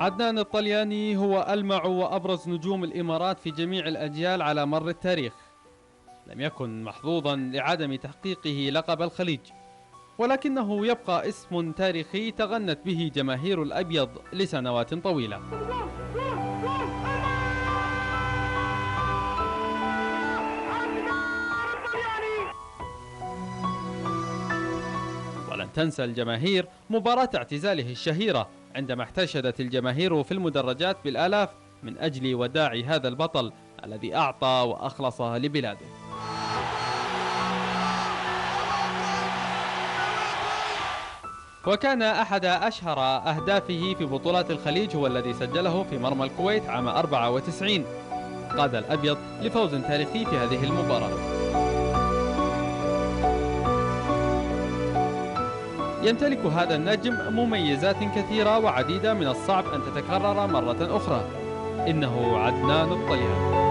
عدنان الطلياني هو ألمع وأبرز نجوم الإمارات في جميع الأجيال على مر التاريخ. لم يكن محظوظا لعدم تحقيقه لقب الخليج، ولكنه يبقى اسم تاريخي تغنت به جماهير الأبيض لسنوات طويلة. ولن تنسى الجماهير مباراة اعتزاله الشهيرة، عندما احتشدت الجماهير في المدرجات بالآلاف من أجل وداع هذا البطل الذي أعطى وأخلص لبلاده. وكان أحد أشهر أهدافه في بطولات الخليج هو الذي سجله في مرمى الكويت عام 94. قاد الأبيض لفوز تاريخي في هذه المباراة. يمتلك هذا النجم مميزات كثيرة وعديدة من الصعب أن تتكرر مرة أخرى. إنه عدنان الطلياني.